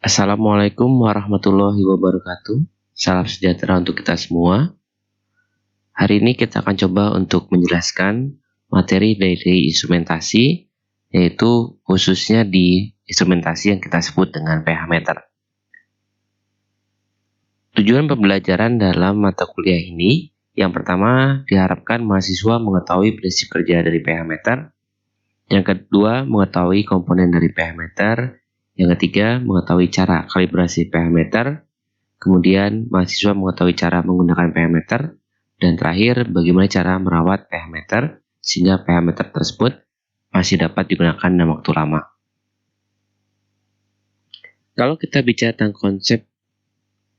Assalamualaikum warahmatullahi wabarakatuh. Salam sejahtera untuk kita semua. Hari ini kita akan coba untuk menjelaskan materi dari instrumentasi, yaitu khususnya di instrumentasi yang kita sebut dengan pH meter. Tujuan pembelajaran dalam mata kuliah ini, yang pertama diharapkan mahasiswa mengetahui prinsip kerja dari pH meter, yang kedua mengetahui komponen dari pH meter, yang ketiga mengetahui cara kalibrasi pH meter, kemudian mahasiswa mengetahui cara menggunakan pH meter, dan terakhir bagaimana cara merawat pH meter sehingga pH meter tersebut masih dapat digunakan dalam waktu lama. Kalau kita bicara tentang konsep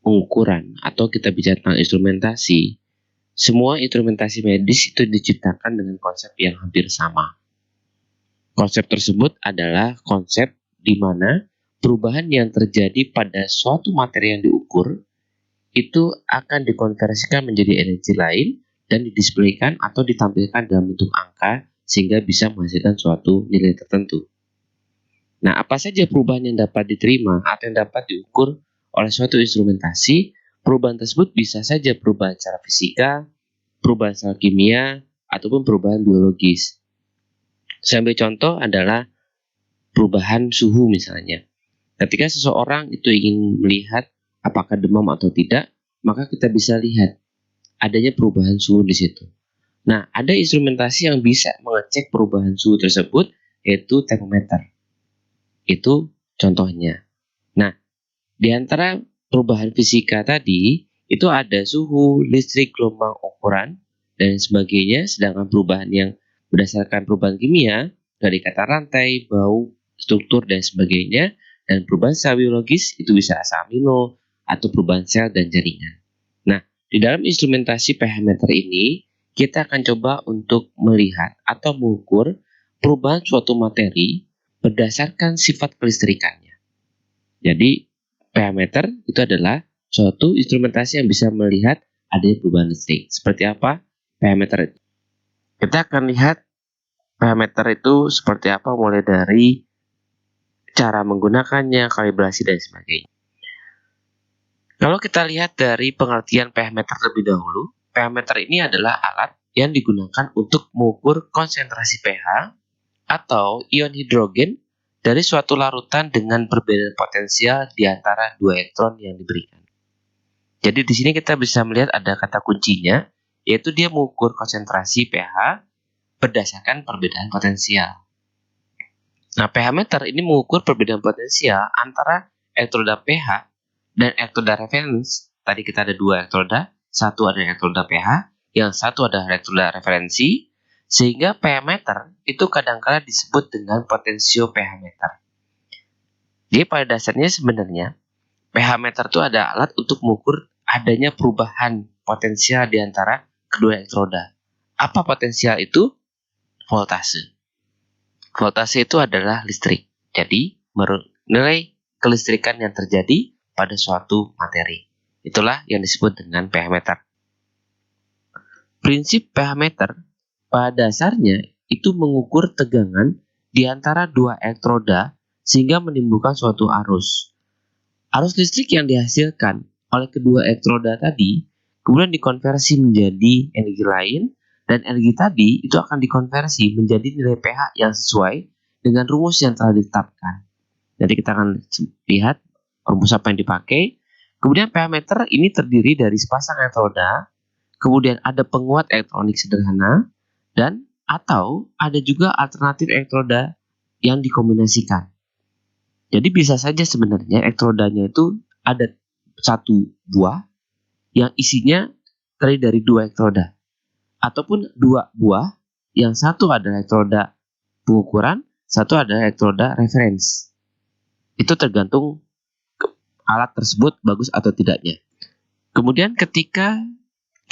pengukuran atau kita bicara tentang instrumentasi, semua instrumentasi medis itu diciptakan dengan konsep yang hampir sama. Konsep tersebut adalah konsep di mana perubahan yang terjadi pada suatu materi yang diukur itu akan dikonversikan menjadi energi lain dan didisplaykan atau ditampilkan dalam bentuk angka sehingga bisa menghasilkan suatu nilai tertentu. Nah, apa saja perubahan yang dapat diterima atau yang dapat diukur oleh suatu instrumentasi? Perubahan tersebut bisa saja perubahan secara fisika, perubahan secara kimia, ataupun perubahan biologis. Saya ambil contoh adalah perubahan suhu misalnya. Ketika seseorang itu ingin melihat apakah demam atau tidak, maka kita bisa lihat adanya perubahan suhu di situ. Nah, ada instrumentasi yang bisa mengecek perubahan suhu tersebut, yaitu termometer. Itu contohnya. Nah, di antara perubahan fisika tadi, itu ada suhu, listrik, gelombang, ukuran, dan sebagainya. Sedangkan perubahan yang berdasarkan perubahan kimia, dari kata rantai, bau, struktur, dan sebagainya, dan perubahan secara biologis, itu bisa asam amino, atau perubahan sel dan jaringan. Nah, di dalam instrumentasi pH meter ini, kita akan coba untuk melihat atau mengukur perubahan suatu materi berdasarkan sifat kelistrikannya. Jadi, pH meter itu adalah suatu instrumentasi yang bisa melihat adanya perubahan listrik. Seperti apa pH meter itu? Kita akan lihat pH meter itu seperti apa mulai dari cara menggunakannya, kalibrasi, dan sebagainya. Kalau kita lihat dari pengertian pH meter terlebih dahulu, pH meter ini adalah alat yang digunakan untuk mengukur konsentrasi pH atau ion hidrogen dari suatu larutan dengan perbedaan potensial di antara dua elektron yang diberikan. Jadi di sini kita bisa melihat ada kata kuncinya, yaitu dia mengukur konsentrasi pH berdasarkan perbedaan potensial. Nah, pH meter ini mengukur perbedaan potensial antara elektroda pH dan elektroda referensi. Tadi kita ada dua elektroda, satu adalah elektroda pH, yang satu adalah elektroda referensi, sehingga pH meter itu kadang-kala disebut dengan potensio pH meter. Jadi pada dasarnya sebenarnya pH meter itu ada alat untuk mengukur adanya perubahan potensial di antara kedua elektroda. Apa potensial itu? Voltase. Voltase itu adalah listrik. Jadi nilai kelistrikan yang terjadi pada suatu materi. Itulah yang disebut dengan pH meter. Prinsip pH meter pada dasarnya itu mengukur tegangan di antara dua elektroda sehingga menimbulkan suatu arus. Arus listrik yang dihasilkan oleh kedua elektroda tadi kemudian dikonversi menjadi energi lain, dan energi tadi itu akan dikonversi menjadi nilai pH yang sesuai dengan rumus yang telah ditetapkan. Jadi kita akan lihat rumus apa yang dipakai. Kemudian pH meter ini terdiri dari sepasang elektroda, kemudian ada penguat elektronik sederhana, dan atau ada juga alternatif elektroda yang dikombinasikan. Jadi bisa saja sebenarnya elektrodanya itu ada satu buah yang isinya terdiri dari dua elektroda, ataupun dua buah yang satu adalah elektroda pengukuran, satu adalah elektroda referensi. Itu tergantung alat tersebut bagus atau tidaknya. Kemudian ketika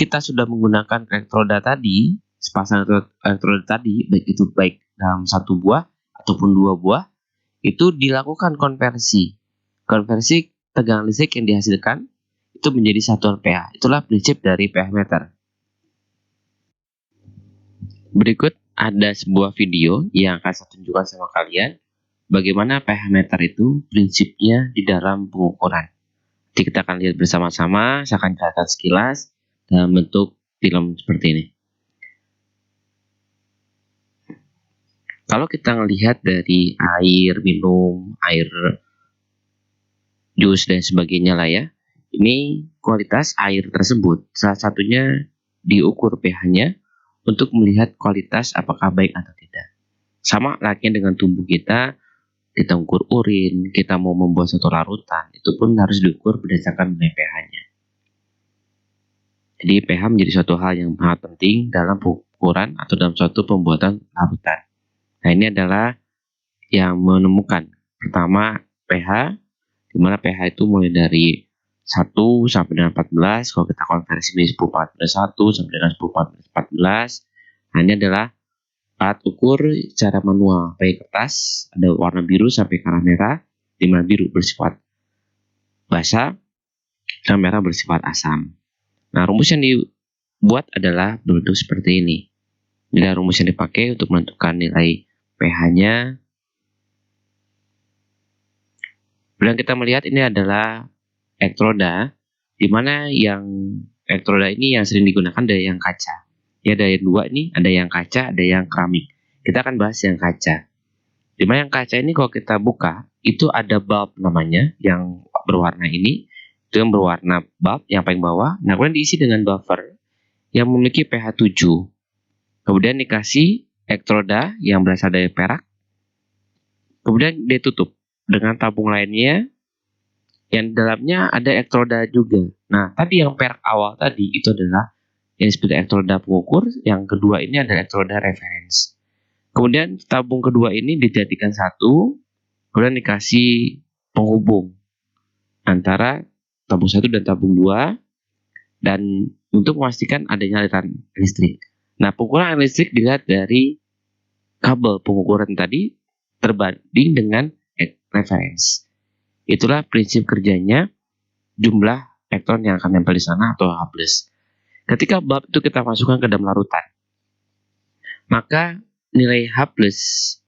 kita sudah menggunakan elektroda tadi, sepasang elektroda tadi, baik dalam satu buah ataupun dua buah, itu dilakukan konversi. Konversi tegangan listrik yang dihasilkan itu menjadi satuan pH. Itulah prinsip dari pH meter. Berikut ada sebuah video yang akan saya tunjukkan sama kalian bagaimana pH meter itu prinsipnya di dalam pengukuran. Jadi kita akan lihat bersama-sama, saya akan jelaskan sekilas dalam bentuk film seperti ini. Kalau kita melihat dari air minum, air jus dan sebagainya lah ya, ini kualitas air tersebut salah satunya diukur pH-nya untuk melihat kualitas apakah baik atau tidak. Sama layaknya dengan tubuh kita ukur urin, kita mau membuat satu larutan, itu pun harus diukur berdasarkan nilai pH-nya. Jadi pH menjadi suatu hal yang sangat penting dalam pengukuran atau dalam suatu pembuatan larutan. Nah, ini adalah yang menemukan. Pertama, pH, di mana pH itu mulai dari 1 sampai dengan 14. Kalau kita konversi menjadi 10 sampai dengan 10 14. Nah, ini adalah alat ukur secara manual, pakai kertas, ada warna biru sampai ke arah merah, di mana biru bersifat basa dan merah bersifat asam. Nah, rumus yang dibuat adalah berbentuk seperti ini. Ini rumus yang dipakai untuk menentukan nilai pH-nya. Dan kita melihat ini adalah elektroda, di mana yang elektroda ini yang sering digunakan dari yang kaca. Ya, ada yang dua ini, ada yang kaca, ada yang keramik. Kita akan bahas yang kaca. Di mana yang kaca ini kalau kita buka, itu ada bulb namanya yang berwarna ini. Itu yang berwarna bulb yang paling bawah. Nah, kemudian diisi dengan buffer yang memiliki pH 7. Kemudian dikasih elektroda yang berasal dari perak. Kemudian ditutup dengan tabung lainnya yang di dalamnya ada elektroda juga. Nah, tadi yang perak awal tadi itu adalah yang disebut elektroda pengukur. Yang kedua ini adalah elektroda reference. Kemudian tabung kedua ini dijadikan satu, kemudian dikasih penghubung antara tabung 1 dan tabung 2, dan untuk memastikan adanya aliran listrik. Nah, pengukuran listrik dilihat dari kabel pengukuran tadi terbanding dengan reference. Itulah prinsip kerjanya jumlah elektron yang akan nempel di sana atau H+. Ketika bulb itu kita masukkan ke dalam larutan, maka nilai H+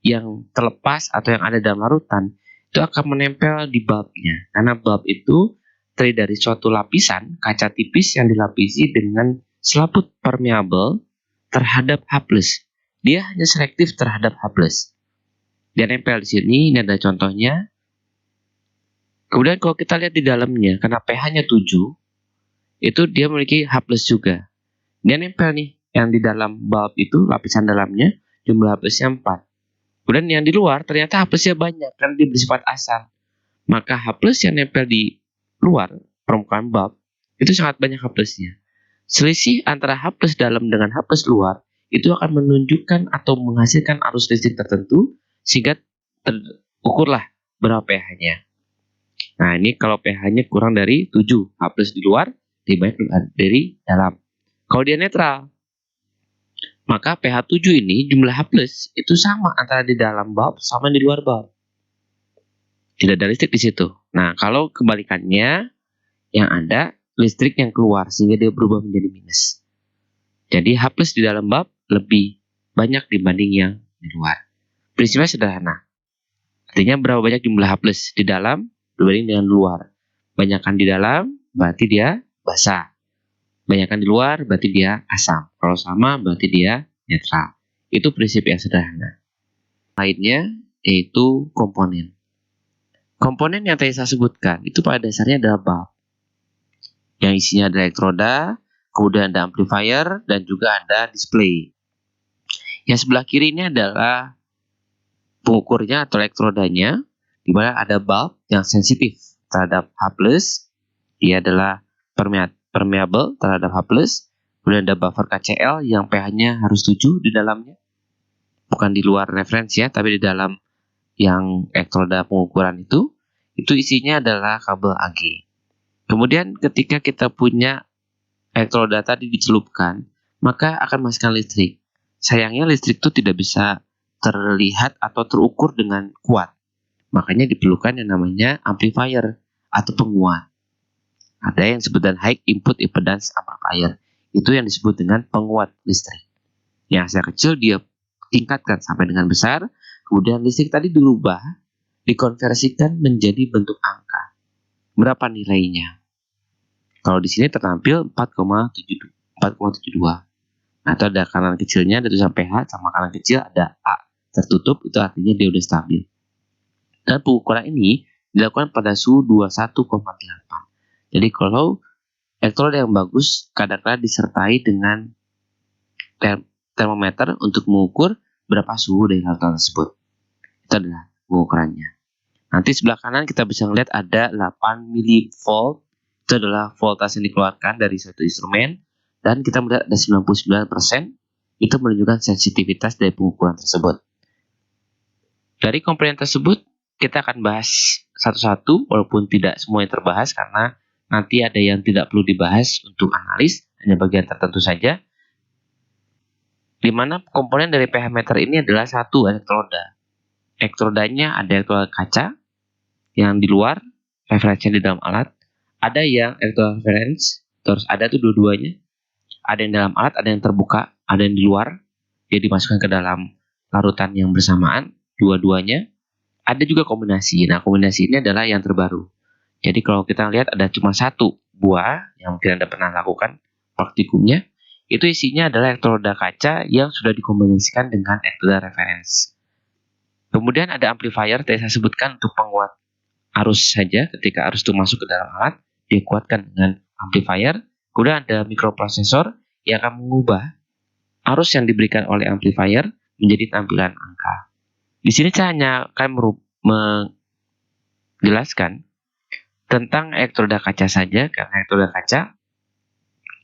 yang terlepas atau yang ada dalam larutan itu akan menempel di bulbnya. Karena bulb itu terdiri dari suatu lapisan kaca tipis yang dilapisi dengan selaput permeabel terhadap H+. Dia hanya selektif terhadap H+. Dia nempel di sini, ini ada contohnya. Kemudian kalau kita lihat di dalamnya, karena pH-nya 7, itu dia memiliki H+ juga. Dia nempel nih, yang di dalam bulb itu, lapisan dalamnya, jumlah H+-nya 4. Kemudian yang di luar, ternyata H+-nya banyak, karena dia bersifat asam. Maka H+ yang nempel di luar, permukaan bulb, itu sangat banyak H+-nya. Selisih antara H+ dalam dengan H+ luar, itu akan menunjukkan atau menghasilkan arus listrik tertentu, sehingga terukurlah berapa pH-nya. Nah, ini kalau pH-nya kurang dari 7, H+ di luar, lebih baik dari dalam. Kalau dia netral, maka pH 7 ini jumlah H+ itu sama antara di dalam bulb sama di luar bulb. Tidak ada listrik di situ. Nah, kalau kebalikannya, yang ada listrik yang keluar sehingga dia berubah menjadi minus. Jadi H+ di dalam bulb lebih banyak dibanding yang di luar. Prinsipnya sederhana. Artinya berapa banyak jumlah H+ di dalam dibanding dengan luar. Banyakkan di dalam berarti dia basah. Banyakkan di luar berarti dia asam. Kalau sama berarti dia netral. Itu prinsip yang sederhana. Lainnya yaitu komponen. Komponen yang tadi saya sebutkan itu pada dasarnya adalah bulb. Yang isinya ada elektroda, kemudian ada amplifier, dan juga ada display. Yang sebelah kiri ini adalah pengukurnya atau elektrodanya, di mana ada bulb yang sensitif terhadap H+, dia adalah permeabel terhadap H+, kemudian ada buffer KCl yang pH-nya harus 7 di dalamnya, bukan di luar referensi ya, tapi di dalam yang elektroda pengukuran itu isinya adalah kabel AG. Kemudian ketika kita punya elektroda tadi dicelupkan, maka akan menghasilkan listrik. Sayangnya listrik itu tidak bisa terlihat atau terukur dengan kuat. Makanya diperlukan yang namanya amplifier atau penguat. Ada yang disebut dengan high input impedance amplifier. Itu yang disebut dengan penguat listrik. Yang hasilnya kecil dia tingkatkan sampai dengan besar, kemudian listrik tadi dirubah dikonversikan menjadi bentuk angka. Berapa nilainya? Kalau di sini tertampil 4,72. Nah, itu ada kanan kecilnya, ada tulisan pH, sama kanan kecil ada A tertutup, itu artinya dia udah stabil. Dan pengukuran ini dilakukan pada suhu 21,8. Jadi kalau elektroda yang bagus kadang-kadang disertai dengan termometer untuk mengukur berapa suhu dari larutan tersebut. Itu adalah pengukurannya. Nanti sebelah kanan kita bisa melihat ada 8 mV. Itu adalah voltase yang dikeluarkan dari suatu instrumen. Dan kita melihat ada 99%. Itu menunjukkan sensitivitas dari pengukuran tersebut. Dari komponen tersebut, kita akan bahas satu-satu, walaupun tidak semua yang terbahas, karena nanti ada yang tidak perlu dibahas untuk analis, hanya bagian tertentu saja. Di mana komponen dari pH meter ini adalah satu elektroda. Elektrodanya ada elektroda kaca, yang di luar, referensinya di dalam alat. Ada yang elektroda reference, terus ada tuh dua-duanya. Ada yang dalam alat, ada yang terbuka, ada yang di luar. Dia dimasukkan ke dalam larutan yang bersamaan, dua-duanya. Ada juga kombinasi. Nah, kombinasi ini adalah yang terbaru. Jadi kalau kita lihat ada cuma satu buah, yang mungkin Anda pernah lakukan praktikumnya, itu isinya adalah elektroda kaca yang sudah dikombinasikan dengan elektroda reference. Kemudian ada amplifier, tadi saya sebutkan untuk penguat arus saja. Ketika arus itu masuk ke dalam alat, dikuatkan dengan amplifier. Kemudian ada mikroprosesor yang akan mengubah arus yang diberikan oleh amplifier menjadi tampilan angka. Di sini saya hanya akan menjelaskan tentang elektroda kaca saja, karena elektroda kaca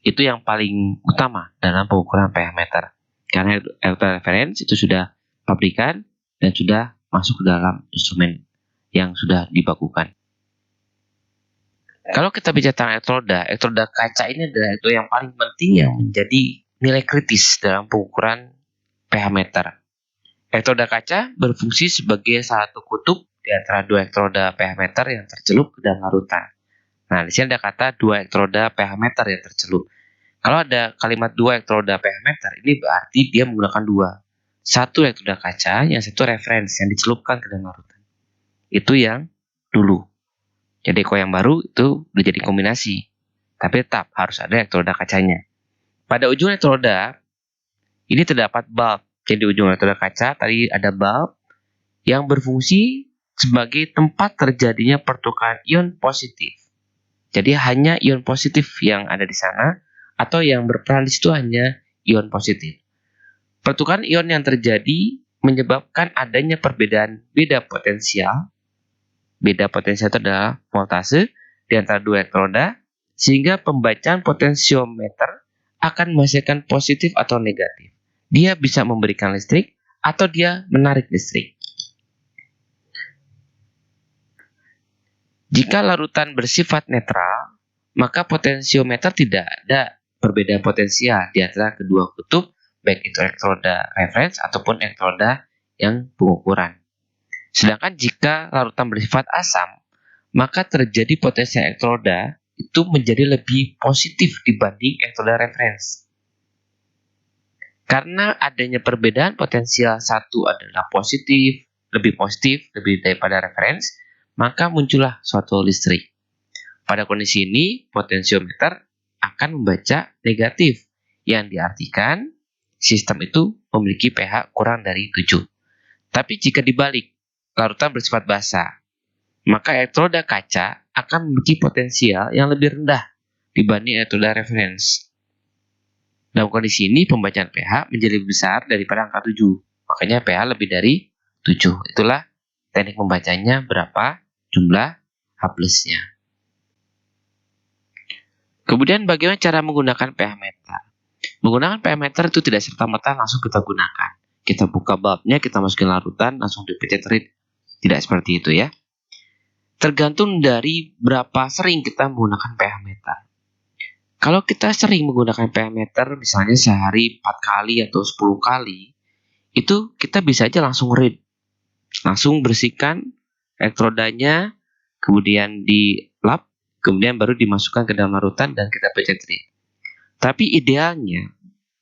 itu yang paling utama dalam pengukuran pH meter. Karena elektroda reference itu sudah pabrikan dan sudah masuk ke dalam instrumen yang sudah dibakukan. Kalau kita bicara tentang elektroda kaca ini adalah elektroda yang paling penting yang menjadi nilai kritis dalam pengukuran pH meter. Elektroda kaca berfungsi sebagai salah satu kutub di antara dua elektroda pH meter yang tercelup ke dalam larutan. Nah, di sini ada kata dua elektroda pH meter yang tercelup. Kalau ada kalimat dua elektroda pH meter, ini berarti dia menggunakan dua. Satu elektroda kaca, yang satu referensi yang dicelupkan ke dalam larutan. Itu yang dulu. Jadi kalau yang baru itu udah jadi kombinasi. Tapi tetap harus ada elektroda kacanya. Pada ujung elektroda, ini terdapat bulb. Jadi di ujung elektroda kaca, tadi ada bulb yang berfungsi sebagai tempat terjadinya pertukaran ion positif. Jadi hanya ion positif yang ada di sana, atau yang berperan di situ hanya ion positif. Pertukaran ion yang terjadi menyebabkan adanya perbedaan beda potensial. Beda potensial itu adalah voltase di antara dua elektroda, sehingga pembacaan potensiometer akan menghasilkan positif atau negatif. Dia bisa memberikan listrik atau dia menarik listrik. Jika larutan bersifat netral, maka potensiometer tidak ada perbedaan potensial di antara kedua kutub, baik itu elektroda reference ataupun elektroda yang pengukuran. Sedangkan jika larutan bersifat asam, maka terjadi potensial elektroda itu menjadi lebih positif dibanding elektroda reference. Karena adanya perbedaan potensial, satu adalah lebih positif daripada reference, maka muncullah suatu listrik. Pada kondisi ini, potensiometer akan membaca negatif, yang diartikan sistem itu memiliki pH kurang dari 7. Tapi jika dibalik, larutan bersifat basah, maka elektroda kaca akan memiliki potensial yang lebih rendah dibanding elektroda reference. Dalam kondisi ini, pembacaan pH menjadi lebih besar daripada angka 7. Makanya pH lebih dari 7. Itulah teknik membacanya berapa jumlah H+-nya. Kemudian bagaimana cara menggunakan pH meter? Menggunakan pH meter itu tidak serta-merta langsung kita gunakan. Kita buka bulbnya, kita masukin larutan, langsung dipencet read. Tidak seperti itu ya. Tergantung dari berapa sering kita menggunakan pH meter. Kalau kita sering menggunakan pH meter, misalnya sehari 4 kali atau 10 kali, itu kita bisa aja langsung read. Langsung bersihkan elektrodanya, kemudian dilap, kemudian baru dimasukkan ke dalam larutan dan kita pencet read. Tapi idealnya,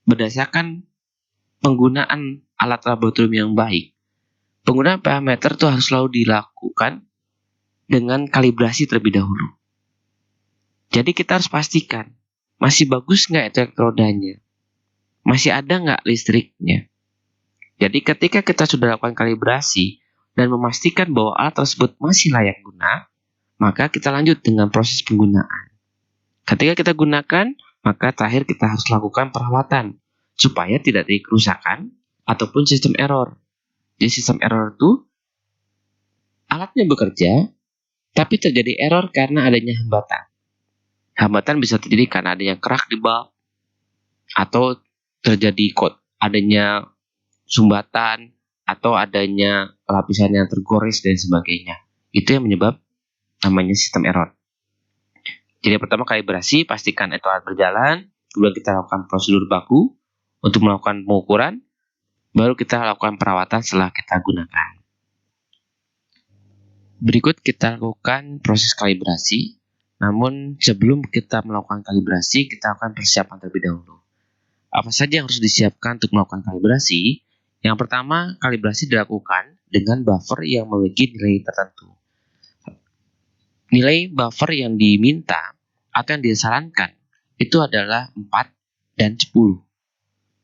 berdasarkan penggunaan alat laboratorium yang baik, penggunaan pH meter tuh harus selalu dilakukan dengan kalibrasi terlebih dahulu. Jadi kita harus pastikan, masih bagus nggak itu elektrodanya? Masih ada nggak listriknya? Jadi ketika kita sudah lakukan kalibrasi dan memastikan bahwa alat tersebut masih layak guna, maka kita lanjut dengan proses penggunaan. Ketika kita gunakan, maka terakhir kita harus lakukan perawatan supaya tidak terjadi kerusakan ataupun sistem error. Jadi sistem error itu alatnya bekerja, tapi terjadi error karena adanya hambatan. Hambatan bisa terjadi karena adanya kerak di bulb, atau terjadi adanya sumbatan, atau adanya lapisan yang tergores dan sebagainya. Itu yang menyebab namanya sistem error. Jadi pertama kalibrasi, pastikan itu alat berjalan, kemudian kita lakukan prosedur baku untuk melakukan pengukuran, baru kita lakukan perawatan setelah kita gunakan. Berikut kita lakukan proses kalibrasi, namun sebelum kita melakukan kalibrasi, kita lakukan persiapan terlebih dahulu. Apa saja yang harus disiapkan untuk melakukan kalibrasi? Yang pertama, kalibrasi dilakukan dengan buffer yang memiliki nilai tertentu. Nilai buffer yang diminta atau yang disarankan itu adalah 4 dan 10.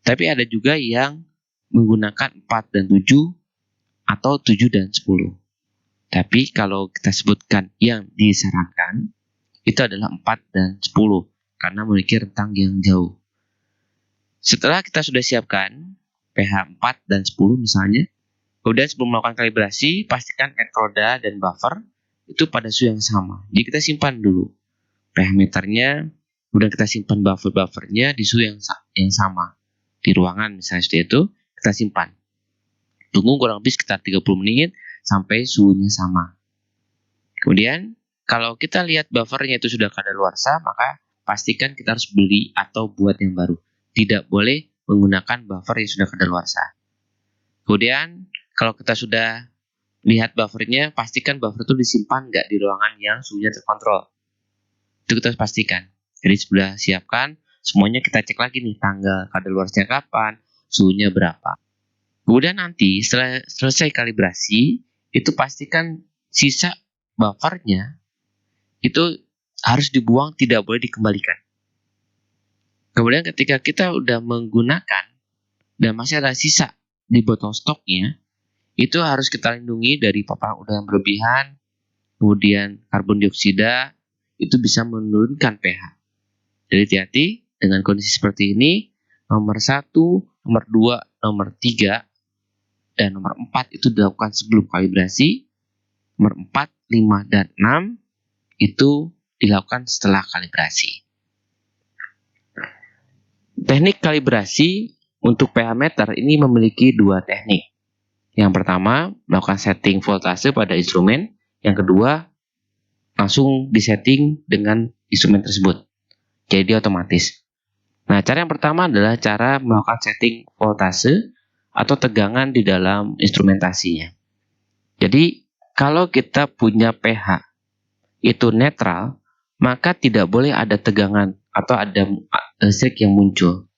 Tapi ada juga yang menggunakan 4 dan 7 atau 7 dan 10. Tapi kalau kita sebutkan yang disarankan itu adalah 4 dan 10 karena memiliki rentang yang jauh. Setelah kita sudah siapkan pH 4 dan 10 misalnya, kemudian sebelum melakukan kalibrasi, pastikan elektroda dan buffer itu pada suhu yang sama. Jadi kita simpan dulu pH meternya, kemudian kita simpan buffernya di suhu yang sama. Di ruangan misalnya seperti itu, kita simpan. Tunggu kurang lebih sekitar 30 menit sampai suhunya sama. Kemudian, kalau kita lihat buffernya itu sudah kadaluarsa, maka pastikan kita harus beli atau buat yang baru. Tidak boleh menggunakan buffer yang sudah kadaluarsa. Kemudian, kalau kita sudah lihat buffernya, pastikan buffer itu disimpan nggak di ruangan yang suhunya terkontrol. Itu kita harus pastikan. Jadi sudah siapkan, semuanya kita cek lagi nih, tanggal kadaluarsanya kapan, suhunya berapa. Kemudian nanti setelah selesai kalibrasi, itu pastikan sisa buffernya itu harus dibuang, tidak boleh dikembalikan. Kemudian ketika kita udah menggunakan dan masih ada sisa di botol stoknya, itu harus kita lindungi dari paparan udara yang berlebihan, kemudian karbon dioksida, itu bisa menurunkan pH. Jadi hati-hati dengan kondisi seperti ini, nomor 1, nomor 2, nomor 3, dan nomor 4 itu dilakukan sebelum kalibrasi, nomor 4, 5, dan 6 itu dilakukan setelah kalibrasi. Teknik kalibrasi untuk pH meter ini memiliki dua teknik. Yang pertama, melakukan setting voltase pada instrumen. Yang kedua, langsung disetting dengan instrumen tersebut. Jadi dia otomatis. Nah, cara yang pertama adalah cara melakukan setting voltase atau tegangan di dalam instrumentasinya. Jadi, kalau kita punya pH itu netral, maka tidak boleh ada tegangan atau ada listrik yang muncul.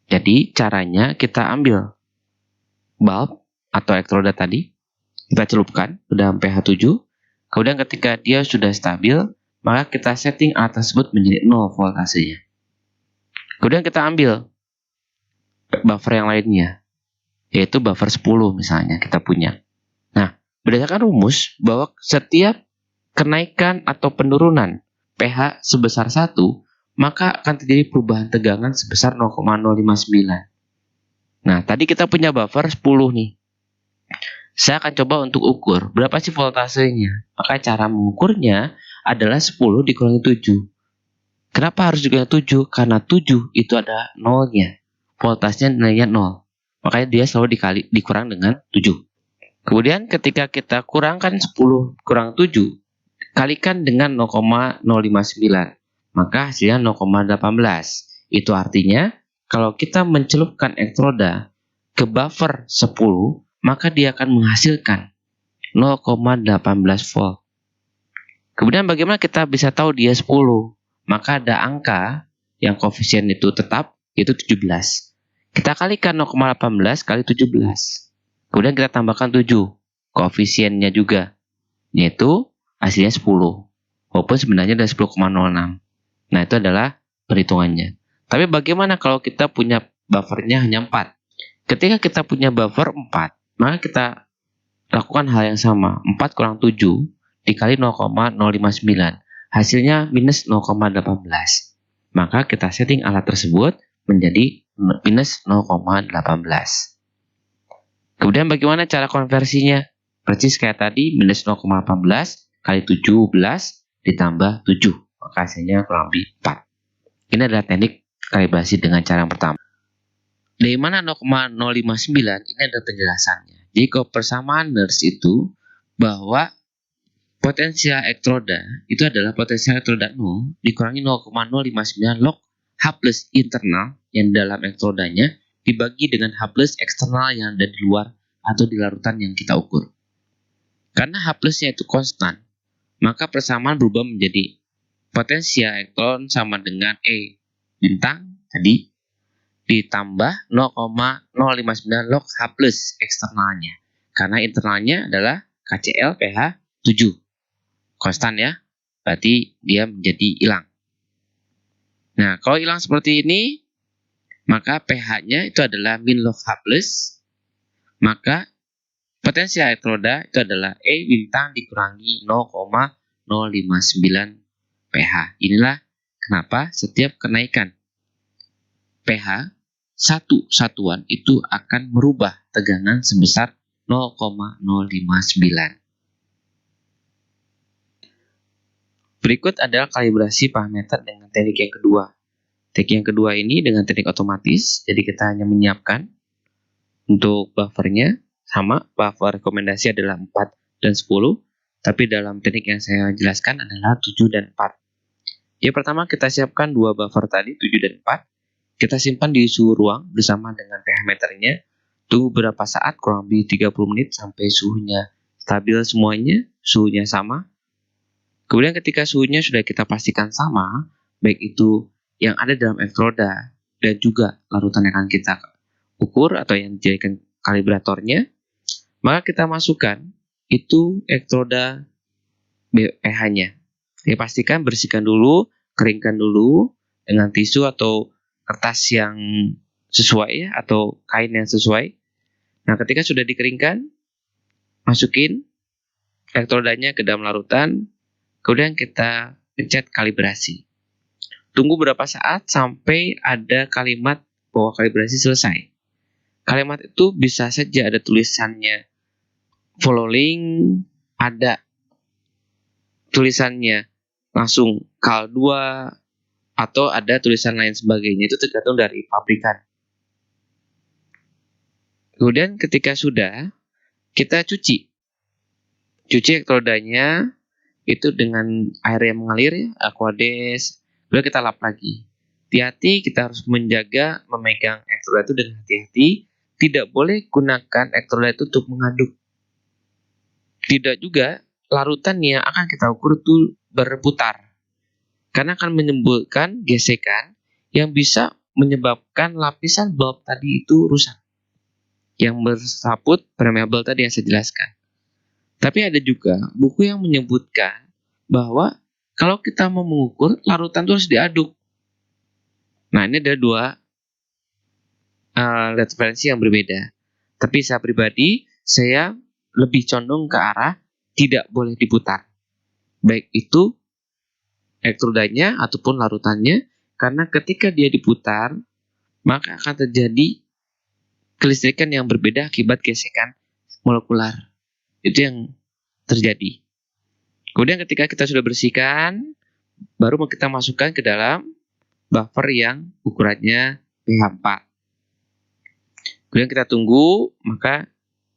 Jadi, caranya kita ambil bulb atau elektroda tadi, kita celupkan ke dalam pH 7, kemudian ketika dia sudah stabil, maka kita setting alat tersebut menjadi 0 voltasenya. Kemudian kita ambil buffer yang lainnya, yaitu buffer 10 misalnya kita punya. Nah, berdasarkan rumus bahwa setiap kenaikan atau penurunan pH sebesar 1, maka akan terjadi perubahan tegangan sebesar 0,059. Nah, tadi kita punya buffer 10 nih. Saya akan coba untuk ukur berapa sih voltasenya. Maka cara mengukurnya adalah 10 dikurangi 7. Kenapa harus dikurangi 7? Karena 7 itu ada nolnya. Voltasenya nilainya 0. Makanya dia selalu dikurang dengan 7. Kemudian ketika kita kurangkan 10 kurang 7, kalikan dengan 0,059. Maka hasilnya 0,18. Itu artinya kalau kita mencelupkan elektroda ke buffer 10, maka dia akan menghasilkan 0,18 volt. Kemudian bagaimana kita bisa tahu dia 10? Maka ada angka yang koefisien itu tetap, yaitu 17. Kita kalikan 0,18 kali 17. Kemudian kita tambahkan 7 koefisiennya juga, yaitu hasilnya 10. Walaupun sebenarnya ada 10,06. Nah, itu adalah perhitungannya. Tapi bagaimana kalau kita punya buffernya hanya 4? Ketika kita punya buffer 4, maka kita lakukan hal yang sama. 4 kurang 7 dikali 0,059. Hasilnya minus 0,18. Maka kita setting alat tersebut menjadi minus 0,18. Kemudian bagaimana cara konversinya? Persis kayak tadi, minus 0,18 kali 17 ditambah 7. Maka hasilnya kurang lebih 4. Ini adalah teknik kalibrasi dengan cara yang pertama. Dari mana 0,059? Ini adalah penjelasannya. Jadi kalau persamaan Nernst itu bahwa potensial elektroda itu adalah potensial elektroda 0 dikurangi 0,059 log H plus internal yang dalam elektrodanya dibagi dengan H plus eksternal yang ada di luar atau di larutan yang kita ukur. Karena H plusnya itu konstan, maka persamaan berubah menjadi potensial elektron sama dengan E bintang tadi ditambah 0,059 log H plus eksternalnya. Karena internalnya adalah KCl pH 7. Konstan ya, berarti dia menjadi hilang. Nah, kalau hilang seperti ini, maka pH-nya itu adalah min log H plus, maka potensial elektroda itu adalah E bintang dikurangi 0,059 pH. Inilah kenapa setiap kenaikan pH satu satuan itu akan merubah tegangan sebesar 0,059. Berikut adalah kalibrasi parameter dengan teknik yang kedua. Teknik yang kedua ini dengan teknik otomatis, jadi kita hanya menyiapkan untuk buffernya, sama, buffer rekomendasi adalah 4 dan 10, tapi dalam teknik yang saya jelaskan adalah 7 dan 4. Jadi pertama kita siapkan dua buffer tadi, 7 dan 4, kita simpan di suhu ruang bersama dengan pH meternya, tunggu beberapa saat, kurang lebih 30 menit sampai suhunya stabil semuanya, suhunya sama. Kemudian ketika suhunya sudah kita pastikan sama, baik itu yang ada dalam elektroda dan juga larutan yang akan kita ukur atau yang dijadikan kalibratornya, maka kita masukkan itu elektroda pH-nya. Ya, pastikan bersihkan dulu, keringkan dulu dengan tisu atau kertas yang sesuai ya, atau kain yang sesuai. Nah, ketika sudah dikeringkan, masukin elektrodanya ke dalam larutan, kemudian kita pencet kalibrasi. Tunggu berapa saat sampai ada kalimat bahwa kalibrasi selesai. Kalimat itu bisa saja ada tulisannya follow link, ada tulisannya langsung KAL 2, atau ada tulisan lain sebagainya. Itu tergantung dari pabrikan. Kemudian ketika sudah, kita cuci elektrodanya itu dengan air yang mengalir ya, Aquades. Kemudian kita lap lagi. Hati-hati, kita harus menjaga memegang elektroda itu dengan hati-hati. Tidak boleh gunakan elektroda itu untuk mengaduk. Tidak juga larutan yang akan kita ukur itu berputar. Karena akan menimbulkan gesekan yang bisa menyebabkan lapisan bulb tadi itu rusak. Yang bersaput permeable tadi yang saya jelaskan. Tapi ada juga buku yang menyebutkan bahwa kalau kita mau mengukur, larutan itu harus diaduk. Nah, ini ada dua referensi yang berbeda. Tapi saya pribadi, saya lebih condong ke arah tidak boleh diputar. Baik itu elektrodanya ataupun larutannya, karena ketika dia diputar, maka akan terjadi kelistrikan yang berbeda akibat gesekan molekular. Itu yang terjadi. Kemudian ketika kita sudah bersihkan, baru kita masukkan ke dalam buffer yang ukurannya pH 4. Kemudian kita tunggu, maka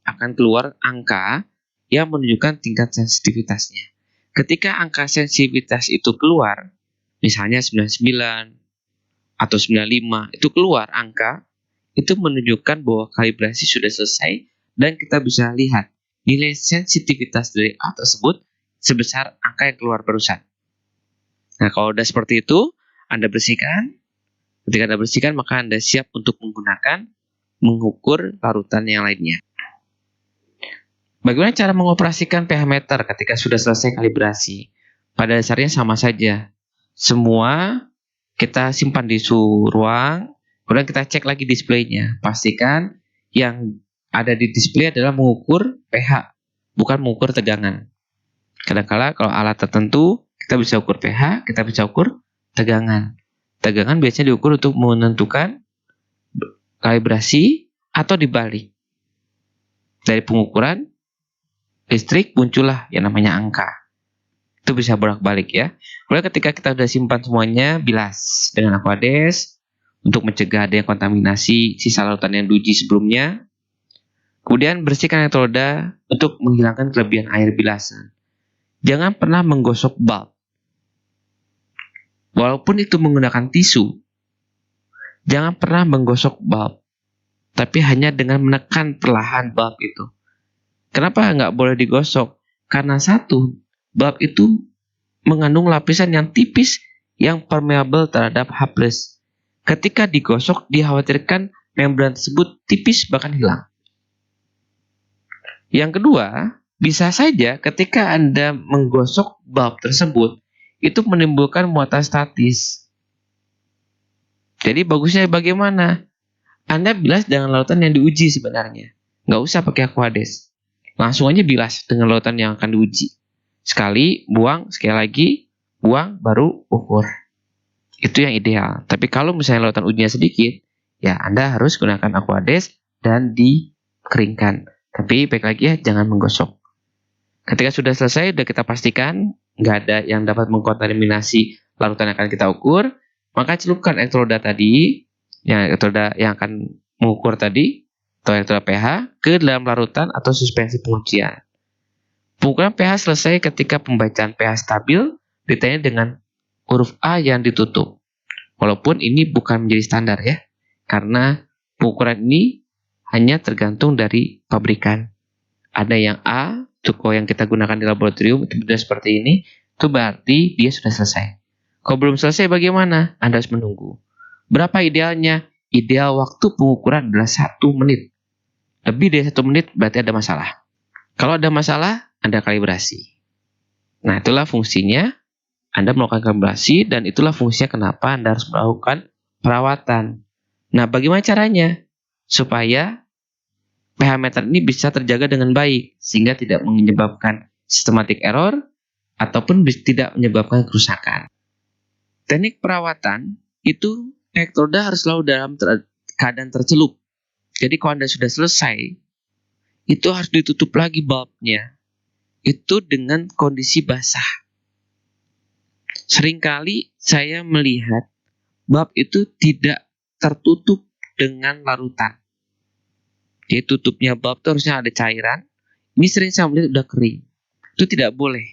akan keluar angka yang menunjukkan tingkat sensitivitasnya. Ketika angka sensitivitas itu keluar, misalnya 99 atau 95, itu keluar angka, itu menunjukkan bahwa kalibrasi sudah selesai dan kita bisa lihat nilai sensitivitas dari A tersebut sebesar angka yang keluar barusan. Nah, kalau udah seperti itu, Anda bersihkan. Ketika Anda bersihkan, maka Anda siap untuk mengukur larutan yang lainnya. Bagaimana cara mengoperasikan pH meter ketika sudah selesai kalibrasi? Pada dasarnya sama saja. Semua kita simpan di suhu ruang, kemudian kita cek lagi displaynya. Pastikan yang ada di display adalah mengukur pH, bukan mengukur tegangan. Kadang-kala kalau alat tertentu, kita bisa ukur pH, kita bisa ukur tegangan. Tegangan biasanya diukur untuk menentukan kalibrasi atau dibalik. Dari pengukuran listrik muncullah yang namanya angka. Itu bisa bolak-balik ya. Kemudian ketika kita sudah simpan semuanya, bilas dengan Aquades untuk mencegah adanya kontaminasi sisa larutan yang diuji sebelumnya. Kemudian bersihkan elektroda untuk menghilangkan kelebihan air bilasan. Jangan pernah menggosok bulb. Walaupun itu menggunakan tisu, jangan pernah menggosok bulb, tapi hanya dengan menekan perlahan bulb itu. Kenapa nggak boleh digosok? Karena satu, bulb itu mengandung lapisan yang tipis yang permeable terhadap H+. Ketika digosok, dikhawatirkan membran tersebut tipis bahkan hilang. Yang kedua, bisa saja ketika Anda menggosok bulb tersebut, itu menimbulkan muatan statis. Jadi bagusnya bagaimana? Anda bilas dengan larutan yang diuji sebenarnya. Nggak usah pakai Aquades. Langsung aja bilas dengan larutan yang akan diuji. Sekali, buang, sekali lagi, buang, baru ukur. Itu yang ideal. Tapi kalau misalnya lautan ujinya sedikit, ya Anda harus gunakan Aquades dan dikeringkan. Tapi baik lagi ya, jangan menggosok. Ketika sudah selesai, sudah kita pastikan nggak ada yang dapat mengkontaminasi larutan yang akan kita ukur, maka celupkan elektroda tadi, elektroda yang akan mengukur tadi, atau elektroda pH, ke dalam larutan atau suspensi pengujian. Pengukuran pH selesai ketika pembacaan pH stabil ditandai dengan huruf A yang ditutup. Walaupun ini bukan menjadi standar ya, karena pengukuran ini hanya tergantung dari pabrikan. Ada yang A, cukup yang kita gunakan di laboratorium, itu benar seperti ini, itu berarti dia sudah selesai. Kalau belum selesai bagaimana? Anda harus menunggu. Berapa idealnya? Ideal waktu pengukuran adalah 1 menit. Lebih dari 1 menit berarti ada masalah. Kalau ada masalah, Anda kalibrasi. Nah, itulah fungsinya Anda melakukan kalibrasi, dan itulah fungsinya kenapa Anda harus melakukan perawatan. Nah, bagaimana caranya? Supaya pH meter ini bisa terjaga dengan baik, sehingga tidak menyebabkan systematic error, ataupun tidak menyebabkan kerusakan. Teknik perawatan, itu elektroda harus selalu dalam keadaan tercelup. Jadi kalau Anda sudah selesai, itu harus ditutup lagi bulbnya. Itu dengan kondisi basah. Seringkali saya melihat bulb itu tidak tertutup dengan larutan. Jadi tutupnya bulb itu harusnya ada cairan. Ini sering saya melihat udah kering. Itu tidak boleh.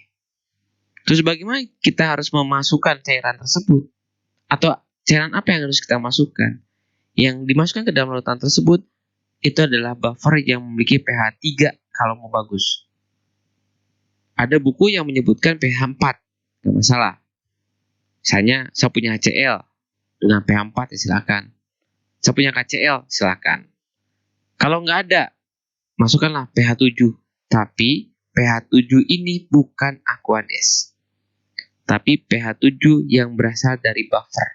Terus bagaimana kita harus memasukkan cairan tersebut? Atau cairan apa yang harus kita masukkan? Yang dimasukkan ke dalam larutan tersebut itu adalah buffer yang memiliki pH 3 kalau mau bagus. Ada buku yang menyebutkan pH 4. Nggak masalah. Misalnya saya punya HCl dengan pH 4 ya silakan. Saya punya KCl silakan. Kalau nggak ada, masukkanlah pH 7. Tapi pH 7 ini bukan Aquades. Tapi pH 7 yang berasal dari buffer.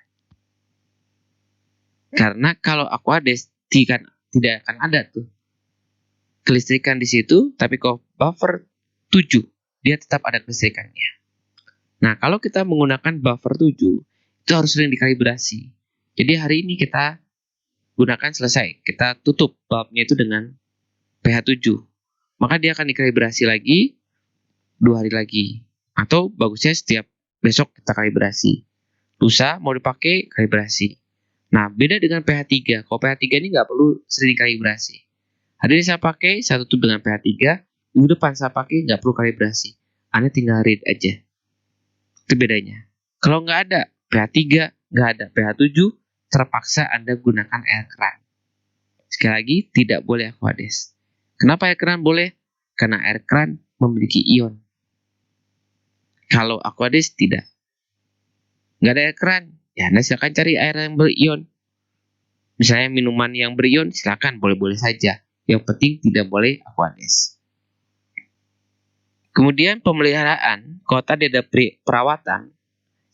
Karena kalau Aquades tidak akan ada tuh kelistrikan di situ, tapi kalau buffer 7, dia tetap ada kelistrikannya. Nah, kalau kita menggunakan buffer 7, itu harus sering dikalibrasi. Jadi hari ini kita gunakan selesai. Kita tutup bulbnya itu dengan pH 7. Maka dia akan dikalibrasi lagi 2 hari lagi. Atau bagusnya setiap besok kita kalibrasi. Lusa mau dipakai, kalibrasi. Nah, beda dengan pH 3. Kalau pH 3 ini nggak perlu sering dikalibrasi. Hari ini saya pakai, saya tutup dengan pH 3. Minggu depan saya pakai, nggak perlu kalibrasi. Anda tinggal read aja. Itu bedanya. Kalau nggak ada pH 3, nggak ada pH 7, terpaksa Anda gunakan air keran. Sekali lagi, tidak boleh Aquades. Kenapa air keran boleh? Karena air keran memiliki ion. Kalau Aquades tidak. Nggak ada air keran, ya Anda silakan cari air yang berion. Misalnya minuman yang berion, silakan boleh-boleh saja. Yang penting tidak boleh Aquades. Kemudian pemeliharaan, kalau tadi ada perawatan,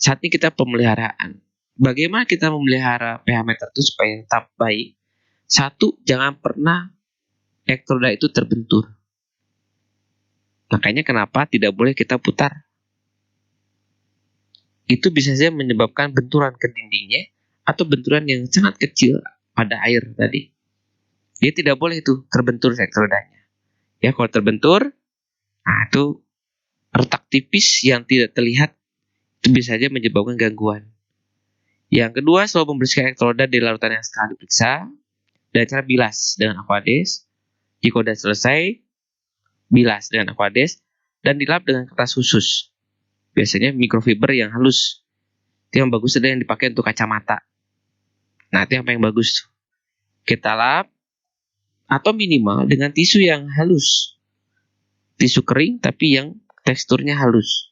saat ini kita pemeliharaan. Bagaimana kita memelihara pH meter itu supaya tetap baik? Satu, jangan pernah elektroda itu terbentur. Makanya kenapa tidak boleh kita putar. Itu bisa saja menyebabkan benturan ke dindingnya atau benturan yang sangat kecil pada air tadi. Dia tidak boleh itu terbentur elektrodanya. Ya, kalau terbentur, nah itu retak tipis yang tidak terlihat itu bisa saja menyebabkan gangguan. Yang kedua, selalu membersihkan elektroda di larutan yang setelah diperiksa dengan cara bilas dengan Aquades. Jika sudah selesai, bilas dengan Aquades dan dilap dengan kertas khusus. Biasanya mikrofiber yang halus. Itu yang bagus adalah yang dipakai untuk kacamata. Nah, itu yang paling bagus. Kita lap atau minimal dengan tisu yang halus. Tisu kering tapi yang teksturnya halus.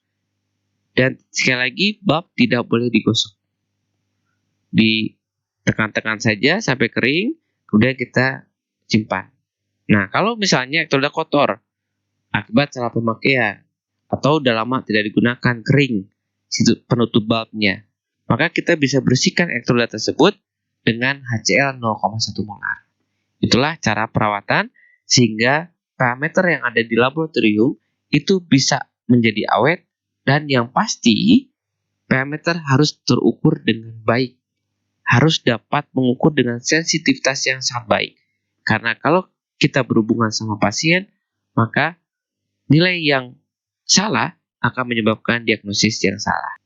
Dan sekali lagi, bab tidak boleh digosok. Ditekan-tekan saja sampai kering, kemudian kita simpan. Nah, kalau misalnya elektroda kotor akibat salah pemakaian atau udah lama tidak digunakan, kering situ penutup bulbnya, maka kita bisa bersihkan elektroda tersebut dengan HCl 0,1 molar. Itulah cara perawatan sehingga parameter yang ada di laboratorium itu bisa menjadi awet, dan yang pasti parameter harus terukur dengan baik. Harus dapat mengukur dengan sensitivitas yang sangat baik. Karena kalau kita berhubungan sama pasien, maka nilai yang salah akan menyebabkan diagnosis yang salah.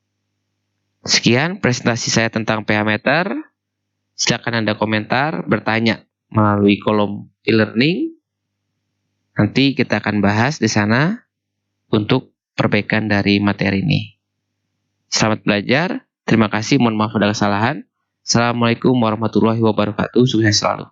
Sekian presentasi saya tentang pH meter. Silakan Anda komentar, bertanya melalui kolom e-learning. Nanti kita akan bahas di sana untuk perbaikan dari materi ini. Selamat belajar. Terima kasih. Mohon maaf ada kesalahan. Assalamualaikum warahmatullahi wabarakatuh. Sukses selalu.